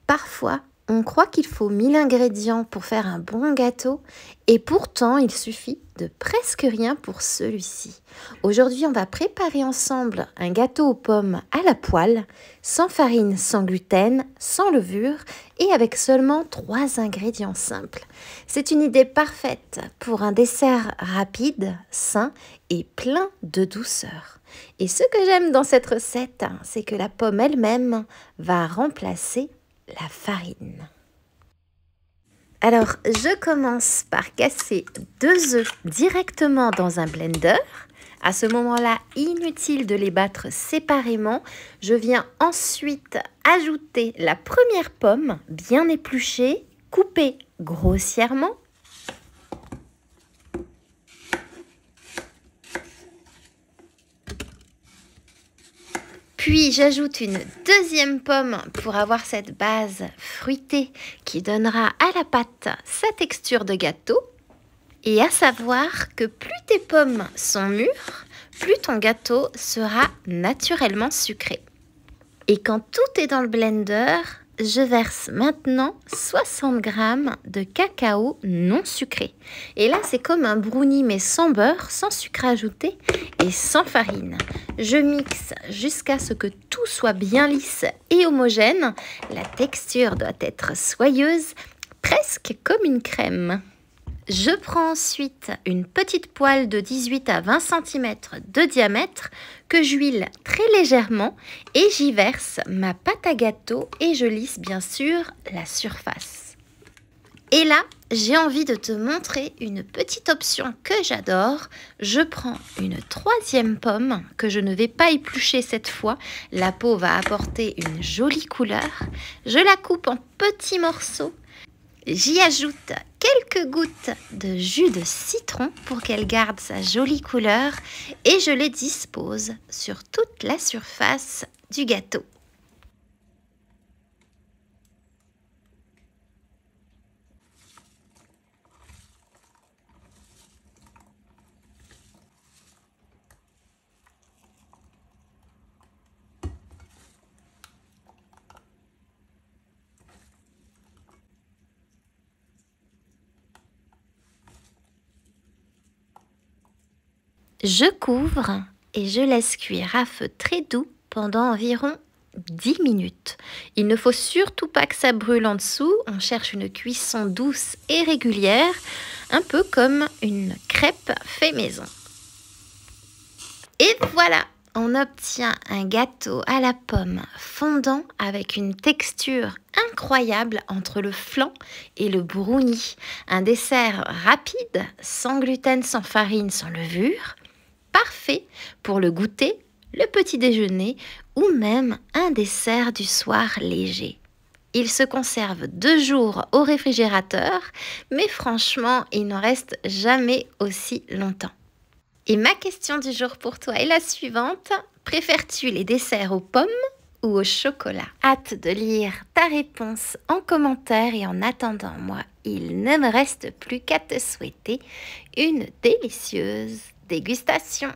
Parfois, on croit qu'il faut 1000 ingrédients pour faire un bon gâteau et pourtant il suffit de presque rien pour celui-ci. Aujourd'hui, on va préparer ensemble un gâteau aux pommes à la poêle, sans farine, sans gluten, sans levure et avec seulement 3 ingrédients simples. C'est une idée parfaite pour un dessert rapide, sain et plein de douceur. Et ce que j'aime dans cette recette, c'est que la pomme elle-même va remplacer la farine. Alors, je commence par casser 2 œufs directement dans un blender. À ce moment-là, inutile de les battre séparément. Je viens ensuite ajouter la première pomme bien épluchée, coupée grossièrement. Puis j'ajoute une deuxième pomme pour avoir cette base fruitée qui donnera à la pâte sa texture de gâteau. Et à savoir que plus tes pommes sont mûres, plus ton gâteau sera naturellement sucré. Et quand tout est dans le blender, je verse maintenant 60 g de cacao non sucré. Et là, c'est comme un brownie mais sans beurre, sans sucre ajouté et sans farine. Je mixe jusqu'à ce que tout soit bien lisse et homogène. La texture doit être soyeuse, presque comme une crème. Je prends ensuite une petite poêle de 18 à 20 cm de diamètre que j'huile très légèrement et j'y verse ma pâte à gâteau et je lisse bien sûr la surface. Et là, j'ai envie de te montrer une petite option que j'adore. Je prends une 3e pomme que je ne vais pas éplucher cette fois. La peau va apporter une jolie couleur. Je la coupe en petits morceaux. J'y ajoute quelques gouttes de jus de citron pour qu'elle garde sa jolie couleur et je les dispose sur toute la surface du gâteau. Je couvre et je laisse cuire à feu très doux pendant environ 10 minutes. Il ne faut surtout pas que ça brûle en dessous. On cherche une cuisson douce et régulière, un peu comme une crêpe fait maison. Et voilà, on obtient un gâteau à la pomme fondant avec une texture incroyable entre le flan et le brownie. Un dessert rapide, sans gluten, sans farine, sans levure. Parfait pour le goûter, le petit déjeuner ou même un dessert du soir léger. Il se conserve 2 jours au réfrigérateur, mais franchement, il n'en reste jamais aussi longtemps. Et ma question du jour pour toi est la suivante. Préfères-tu les desserts aux pommes ou au chocolat? Hâte de lire ta réponse en commentaire et en attendant, moi, il ne me reste plus qu'à te souhaiter une délicieuse dégustation.